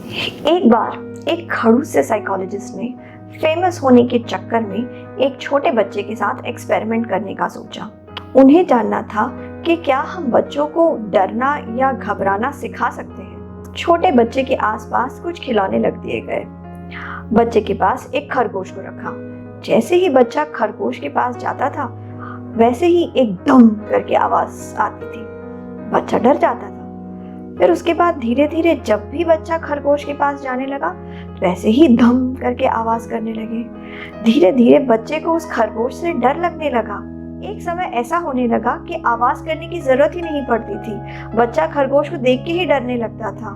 एक बार एक खड़ूस से साइकोलॉजिस्ट ने फेमस होने के चक्कर में एक छोटे बच्चे के साथ एक्सपेरिमेंट करने का सोचा। उन्हें जानना था कि क्या हम बच्चों को डरना या घबराना सिखा सकते हैं। छोटे बच्चे के आसपास कुछ खिलौने रख दिए गए। बच्चे के पास एक खरगोश को रखा। जैसे ही बच्चा खरगोश के पास जाता था, वैसे ही एक धम करके आवाज आती थी। बच्चा डर जाता था। फिर उसके बाद धीरे धीरे जब भी बच्चा खरगोश के पास जाने लगा, वैसे ही धम करके आवाज करने लगे। धीरे धीरे बच्चे को उस खरगोश से डर लगने लगा। एक समय ऐसा होने लगा कि आवाज करने की जरूरत ही नहीं पड़ती थी। बच्चा खरगोश को देख के ही डरने लगता था।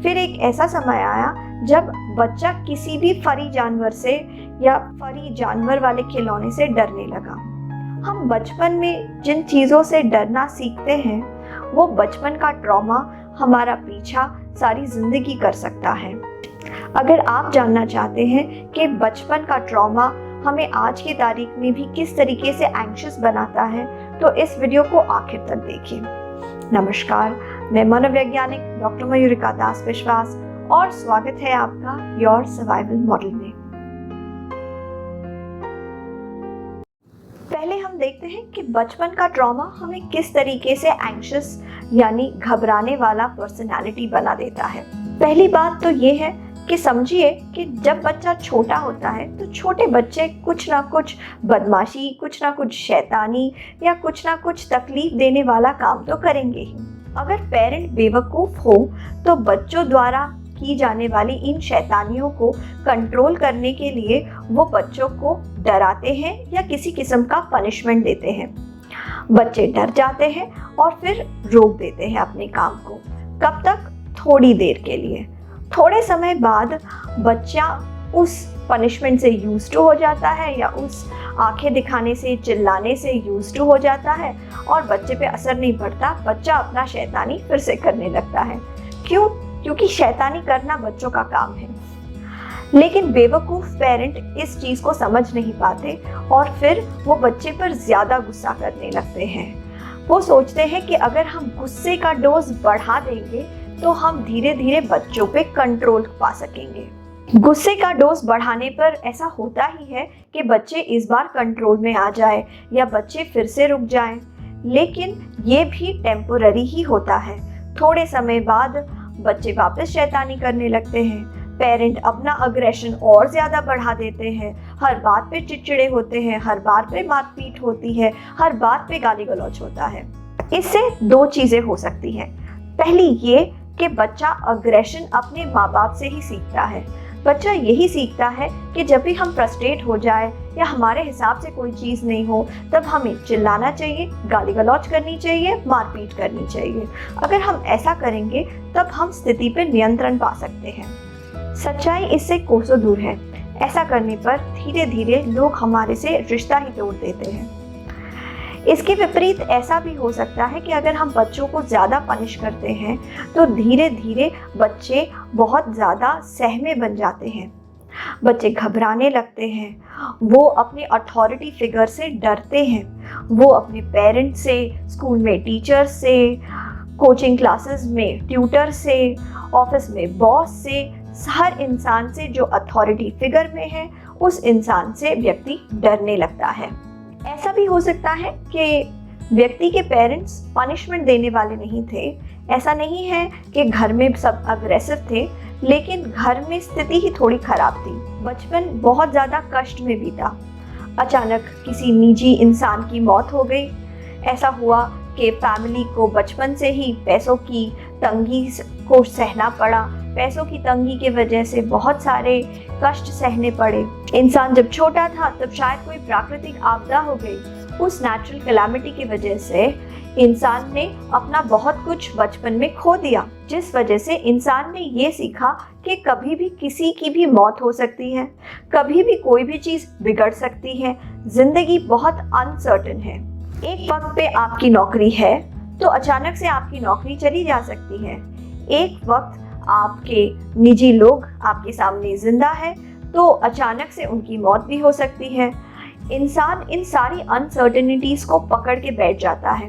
फिर एक ऐसा समय आया जब बच्चा किसी भी फरी जानवर से या फरी जानवर वाले खिलौने से डरने लगा। हम बचपन में जिन चीजों से डरना सीखते हैं, वो बचपन का ट्रॉमा हमारा पीछा सारी जिंदगी कर सकता है। अगर आप जानना चाहते हैं कि बचपन का ट्रॉमा हमें आज की तारीख में भी किस तरीके से एंग्शियस बनाता है, तो इस वीडियो को आखिर तक देखिए। नमस्कार, मैं मनोवैज्ञानिक डॉक्टर मयूरिका दास विश्वास और स्वागत है आपका योर सर्वाइवल मॉडल में। पहले हम देखते हैं कि बचपन का ट्रॉमा हमें किस तरीके से एंग्शियस यानी घबराने वाला पर्सनालिटी बना देता है। पहली बात तो ये है कि समझिए कि जब बच्चा छोटा होता है तो छोटे बच्चे कुछ ना कुछ बदमाशी, कुछ ना कुछ शैतानी या कुछ ना कुछ तकलीफ देने वाला काम तो करेंगे ही। अगर पेरेंट बेवकूफ हो तो बच्चों द्वारा की जाने वाली इन शैतानियों को कंट्रोल करने के लिए वो बच्चों को डराते हैं या किसी किस्म का पनिशमेंट देते हैं। बच्चे डर जाते हैं और फिर रोक देते हैं अपने काम को। कब तक? थोड़ी देर के लिए। थोड़े समय बाद बच्चा उस पनिशमेंट से यूज्ड टू हो जाता है या उस आंखें दिखाने से, चिल्लाने से यूज्ड टू हो जाता है और बच्चे पे असर नहीं पड़ता। बच्चा अपना शैतानी फिर से करने लगता है। क्यों? क्योंकि शैतानी करना बच्चों का काम है। लेकिन बेवकूफ पेरेंट इस चीज को समझ नहीं पाते और फिर वो बच्चे पर ज्यादा गुस्सा करने लगते हैं। वो सोचते हैं कि अगर हम गुस्से का डोज बढ़ा देंगे तो हम धीरे धीरे बच्चों पे कंट्रोल पा सकेंगे। गुस्से का डोज बढ़ाने पर ऐसा होता ही है कि बच्चे इस बार कंट्रोल में आ जाए या बच्चे फिर से रुक जाएं। लेकिन ये भी टेम्पोररी ही होता है। थोड़े समय बाद बच्चे वापस शैतानी करने लगते हैं। पेरेंट अपना अग्रेशन और ज्यादा बढ़ा देते हैं। हर बात पे चिड़चिड़े होते हैं, हर बात पे मारपीट होती है, हर बात पे गाली गलौज होता है। इससे दो चीजें हो सकती हैं। पहली ये कि बच्चा अग्रेशन अपने माँ बाप से ही सीखता है। बच्चा यही सीखता है कि जब भी हम फ्रस्ट्रेट हो जाए या हमारे हिसाब से कोई चीज़ नहीं हो, तब हमें चिल्लाना चाहिए, गाली गलौज करनी चाहिए, मारपीट करनी चाहिए। अगर हम ऐसा करेंगे तब हम स्थिति पर नियंत्रण पा सकते हैं। सच्चाई इससे कोसों दूर है। ऐसा करने पर धीरे धीरे लोग हमारे से रिश्ता ही तोड़ देते हैं। इसके विपरीत ऐसा भी हो सकता है कि अगर हम बच्चों को ज़्यादा पनिश करते हैं तो धीरे धीरे बच्चे बहुत ज़्यादा सहमे बन जाते हैं। बच्चे घबराने लगते हैं। वो अपने अथॉरिटी फिगर से डरते हैं। वो अपने पेरेंट्स से, स्कूल में टीचर से, कोचिंग क्लासेस में ट्यूटर से, ऑफिस में बॉस से, हर इंसान से जो अथॉरिटी फिगर में है, उस इंसान से व्यक्ति डरने लगता है। ऐसा भी हो सकता है कि व्यक्ति के पेरेंट्स पनिशमेंट देने वाले नहीं थे। ऐसा नहीं है कि घर में सब अग्रेसिव थे, लेकिन घर में स्थिति ही थोड़ी खराब थी। बचपन बहुत ज़्यादा कष्ट में बीता। अचानक किसी निजी इंसान की मौत हो गई। ऐसा हुआ कि फैमिली को बचपन से ही पैसों की तंगी को सहना पड़ा। पैसों की तंगी की वजह से बहुत सारे कष्ट सहने पड़े। इंसान जब छोटा था तब शायद कोई प्राकृतिक आपदा हो गई। उस नेचुरल कैलामिटी की वजह से इंसान ने अपना बहुत कुछ बचपन में खो दिया, जिस वजह से इंसान ने ये सीखा कि कभी भी किसी की भी मौत हो सकती है, कभी भी कोई भी चीज़ बिगड़ सकती है। जिंदगी बहुत अनसर्टेन है। एक वक्त पे आपकी नौकरी है तो अचानक से आपकी नौकरी चली जा सकती है। एक वक्त आपके निजी लोग आपके सामने जिंदा है तो अचानक से उनकी मौत भी हो सकती है। इंसान इन सारी अनसर्टेनिटीज को पकड़ के बैठ जाता है।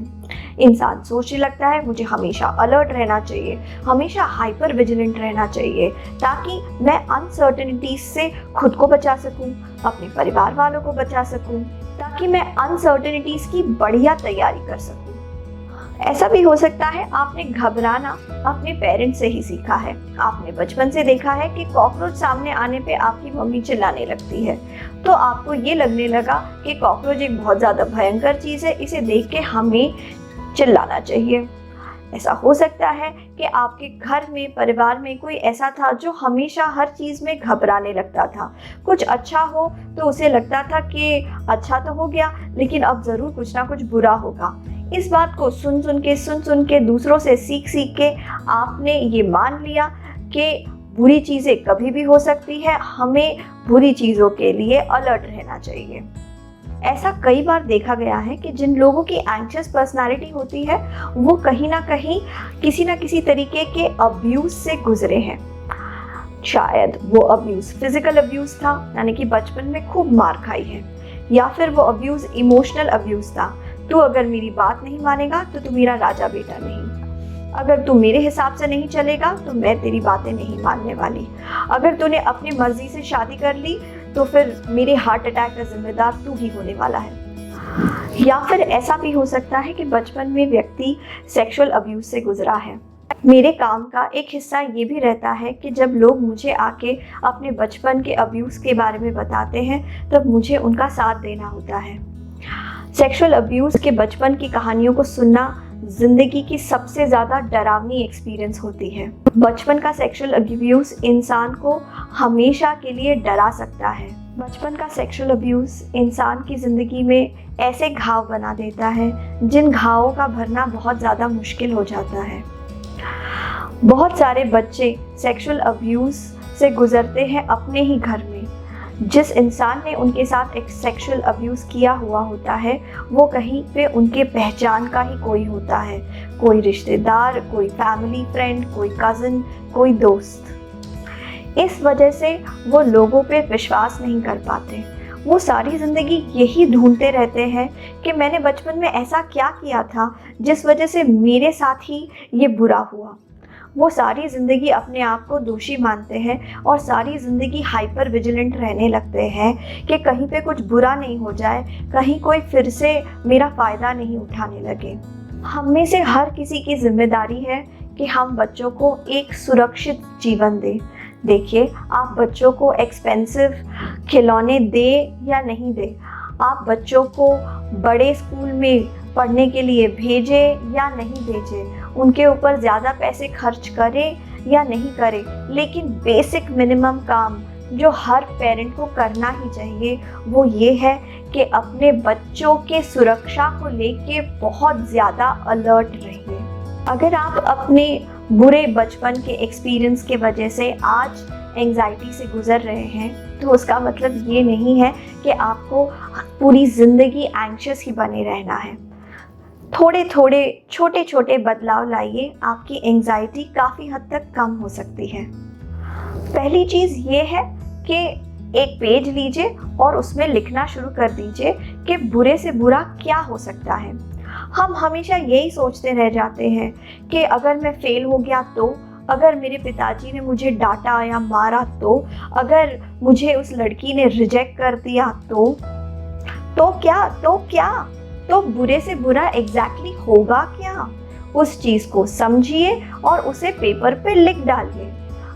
इंसान सोचने लगता है मुझे हमेशा अलर्ट रहना चाहिए, हमेशा हाइपर विजिलेंट रहना चाहिए, ताकि मैं अनसर्टेनिटीज से खुद को बचा सकूं, अपने परिवार वालों को बचा सकूं, ताकि मैं अनसर्टेनिटीज की बढ़िया तैयारी कर सकूं। ऐसा भी हो सकता है आपने घबराना अपने पेरेंट्स से ही सीखा है। आपने बचपन से देखा है कि कॉकरोच सामने आने पे आपकी मम्मी चिल्लाने लगती है, तो आपको ये लगने लगा कि कॉकरोच एक बहुत ज़्यादा भयंकर चीज़ है, इसे देख के हमें चिल्लाना चाहिए। ऐसा हो सकता है कि आपके घर में, परिवार में कोई ऐसा था जो हमेशा हर चीज़ में घबराने लगता था। कुछ अच्छा हो तो उसे लगता था कि अच्छा तो हो गया, लेकिन अब ज़रूर कुछ ना कुछ बुरा होगा। इस बात को सुन सुन के दूसरों से सीख के आपने ये मान लिया कि बुरी चीज़ें कभी भी हो सकती है, हमें बुरी चीज़ों के लिए अलर्ट रहना चाहिए। ऐसा कई बार देखा गया है कि जिन लोगों की एंग्शियस पर्सनालिटी होती है वो कहीं ना कहीं किसी ना किसी तरीके के अब्यूज से गुजरे हैं। शायद वो अब्यूज फिजिकल अब्यूज था, यानी कि बचपन में खूब मार खाई है, या फिर वो अब्यूज इमोशनल अब्यूज था। तू अगर मेरी बात नहीं मानेगा तो तू मेरा राजा बेटा नहीं, अगर तू मेरे हिसाब से नहीं चलेगा तो मैं तेरी बातें नहीं मानने वाली, अगर तूने अपनी मर्जी से शादी कर ली तो फिर मेरे हार्ट अटैक का जिम्मेदार तू ही होने वाला है। या फिर ऐसा भी हो सकता है कि बचपन में व्यक्ति सेक्सुअल अब्यूज से गुजरा है। मेरे काम का एक हिस्सा ये भी रहता है कि जब लोग मुझे आके अपने बचपन के अब्यूज के बारे में बताते हैं तब मुझे उनका साथ देना होता है। सेक्सुअल अब्यूज के बचपन की कहानियों को सुनना जिंदगी की सबसे ज़्यादा डरावनी एक्सपीरियंस होती है। बचपन का सेक्सुअल अब्यूज इंसान को हमेशा के लिए डरा सकता है। बचपन का सेक्सुअल अब्यूज इंसान की ज़िंदगी में ऐसे घाव बना देता है जिन घावों का भरना बहुत ज़्यादा मुश्किल हो जाता है। बहुत सारे बच्चे सेक्सुअल अब्यूज से गुजरते हैं अपने ही घर में। जिस इंसान ने उनके साथ एक सेक्सुअल अब्यूज़ किया हुआ होता है वो कहीं पे उनके पहचान का ही कोई होता है, कोई रिश्तेदार, कोई फैमिली फ्रेंड, कोई कज़न, कोई दोस्त। इस वजह से वो लोगों पे विश्वास नहीं कर पाते। वो सारी ज़िंदगी यही ढूंढते रहते हैं कि मैंने बचपन में ऐसा क्या किया था जिस वजह से मेरे साथ ही ये बुरा हुआ। वो सारी ज़िंदगी अपने आप को दोषी मानते हैं और सारी ज़िंदगी हाइपर विजिलेंट रहने लगते हैं कि कहीं पे कुछ बुरा नहीं हो जाए, कहीं कोई फिर से मेरा फ़ायदा नहीं उठाने लगे। हम में से हर किसी की जिम्मेदारी है कि हम बच्चों को एक सुरक्षित जीवन दें। देखिए, आप बच्चों को एक्सपेंसिव खिलौने दें या नहीं दें, आप बच्चों को बड़े स्कूल में पढ़ने के लिए भेजें या नहीं भेजें, उनके ऊपर ज़्यादा पैसे खर्च करें या नहीं करें, लेकिन बेसिक मिनिमम काम जो हर पेरेंट को करना ही चाहिए वो ये है कि अपने बच्चों के सुरक्षा को लेके बहुत ज़्यादा अलर्ट रहिए। अगर आप अपने बुरे बचपन के एक्सपीरियंस के वजह से आज एंजाइटी से गुजर रहे हैं तो उसका मतलब ये नहीं है कि आपको पूरी ज़िंदगी एंग्शियस ही बने रहना है। थोड़े थोड़े छोटे छोटे बदलाव लाइए, आपकी एंजाइटी काफ़ी हद तक कम हो सकती है। पहली चीज़ ये है कि एक पेज लीजिए और उसमें लिखना शुरू कर दीजिए कि बुरे से बुरा क्या हो सकता है। हम हमेशा यही सोचते रह जाते हैं कि अगर मैं फेल हो गया तो, अगर मेरे पिताजी ने मुझे डांटा या मारा तो, अगर मुझे उस लड़की ने रिजेक्ट कर दिया तो क्या तो बुरे से बुरा एग्जैक्टली होगा क्या? उस चीज़ को समझिए और उसे पेपर पे लिख डालिए।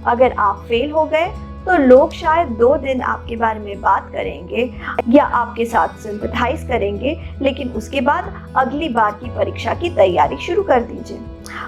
अगर आप फेल हो गए तो लोग शायद 2 दिन आपके बारे में बात करेंगे या आपके साथ सिंपैथाइज करेंगे, लेकिन उसके बाद अगली बार की परीक्षा की तैयारी शुरू कर दीजिए।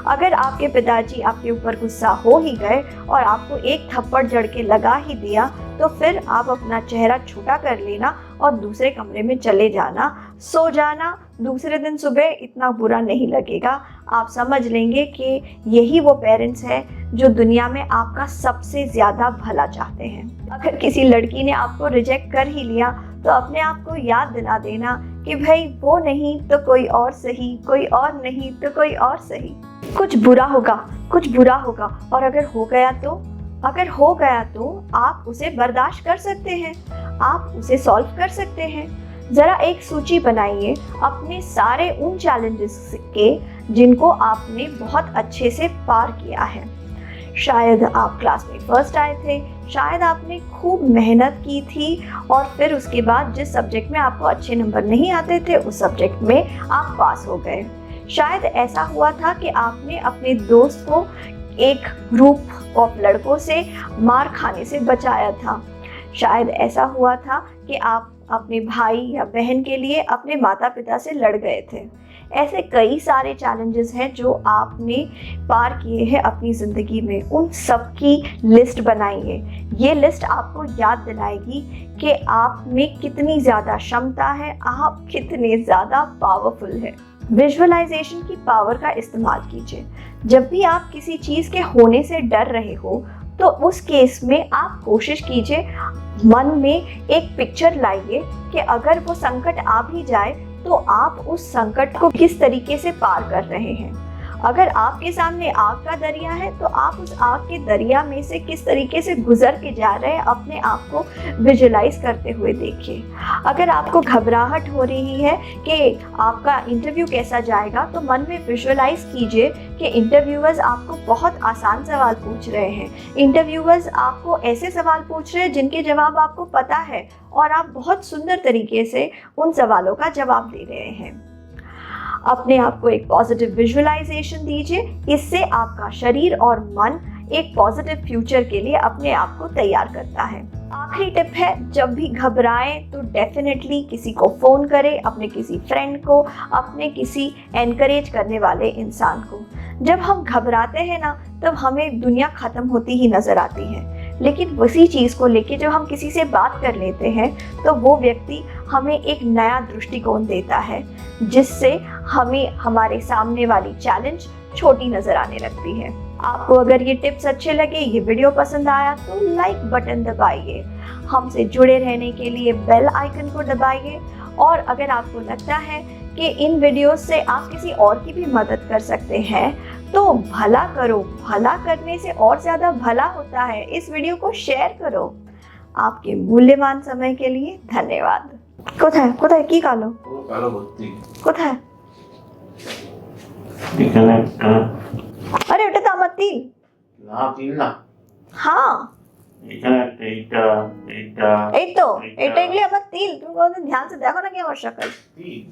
अगर आपके पिताजी आपके ऊपर गुस्सा हो ही गए और आपको एक थप्पड़ जड़ के लगा ही दिया तो फिर आप अपना चेहरा छोटा कर लेना और दूसरे कमरे में चले जाना, सो जाना। दूसरे दिन सुबह इतना बुरा नहीं लगेगा, आप समझ लेंगे कि यही वो पेरेंट्स हैं जो दुनिया में आपका सबसे ज़्यादा भला चाहते हैं। अगर किसी लड़की ने आपको रिजेक्ट कर ही लिया तो अपने आप को याद दिला देना कि भाई वो नहीं तो कोई और सही, कोई और नहीं तो कोई और सही। कुछ बुरा होगा और अगर हो गया तो आप उसे बर्दाश्त कर सकते हैं, आप उसे सॉल्व कर सकते हैं। जरा एक सूची बनाइए अपने सारे उन चैलेंजेस के जिनको आपने बहुत अच्छे से पार किया है। शायद आप क्लास में फर्स्ट आए थे, शायद आपने खूब मेहनत की थी और फिर उसके बाद जिस सब्जेक्ट में आपको अच्छे नंबर नहीं आते थे उस सब्जेक्ट में आप पास हो गए। शायद ऐसा हुआ था कि आपने अपने दोस्त को एक ग्रुप ऑफ लड़कों से मार खाने से बचाया था। शायद ऐसा हुआ था कि आप अपने भाई या बहन के लिए अपने माता पिता से लड़ गए थे। ऐसे कई सारे चैलेंजेस हैं जो आपने पार किए हैं अपनी ज़िंदगी में। उन सब की लिस्ट बनाइए। ये लिस्ट आपको याद दिलाएगी कि आप में कितनी ज़्यादा क्षमता है, आप कितने ज़्यादा पावरफुल है। विजुअलाइजेशन की पावर का इस्तेमाल कीजिए। जब भी आप किसी चीज़ के होने से डर रहे हो तो उस केस में आप कोशिश कीजिए, मन में एक पिक्चर लाइए कि अगर वो संकट आ भी जाए तो आप उस संकट को किस तरीके से पार कर रहे हैं। अगर आपके सामने आग का दरिया है तो आप उस आग के दरिया में से किस तरीके से गुजर के जा रहे हैं, अपने आप को विजुलाइज करते हुए देखिए। अगर आपको घबराहट हो रही है कि आपका इंटरव्यू कैसा जाएगा तो मन में विजुलाइज कीजिए कि इंटरव्यूअर्स आपको बहुत आसान सवाल पूछ रहे हैं, इंटरव्यूअर्स आपको ऐसे सवाल पूछ रहे हैं जिनके जवाब आपको पता है और आप बहुत सुंदर तरीके से उन सवालों का जवाब दे रहे हैं। अपने आप को एक पॉजिटिव विजुअलाइजेशन दीजिए। इससे आपका शरीर और मन एक पॉजिटिव फ्यूचर के लिए अपने आप को तैयार करता है। आखिरी टिप है, जब भी घबराएं तो डेफिनेटली किसी को फ़ोन करें, अपने किसी फ्रेंड को, अपने किसी एनकरेज करने वाले इंसान को। जब हम घबराते हैं ना तब हमें दुनिया ख़त्म होती ही नज़र आती है, लेकिन उसी चीज़ को लेके जब हम किसी से बात कर लेते हैं तो वो व्यक्ति हमें एक नया दृष्टिकोण देता है, जिससे हमें हमारे सामने वाली चैलेंज छोटी नज़र आने लगती है। आपको अगर ये टिप्स अच्छे लगे, ये वीडियो पसंद आया तो लाइक बटन दबाइए। हमसे जुड़े रहने के लिए बेल आइकन को दबाइए। और अगर आपको लगता है कि इन वीडियोस से आप किसी और की भी मदद कर सकते हैं तो भला करो, भला करने से और ज़्यादा भला होता है। इस वीडियो को शेयर करो। आपके मूल्यवान समय के लिए धन्यवाद। কোথায় কোথায় কি কালো কালো ভর্তি কোথায়? এখানে একটা আরে ওটা তো আমার তিল। না তিল না, হ্যাঁ এখানে একটা এইটা এইটা এই তো, এটা এগুলি আমার তিল। তুমি কোনোদিন ধ্যান से देखो ना कि আমার সকাল তিল।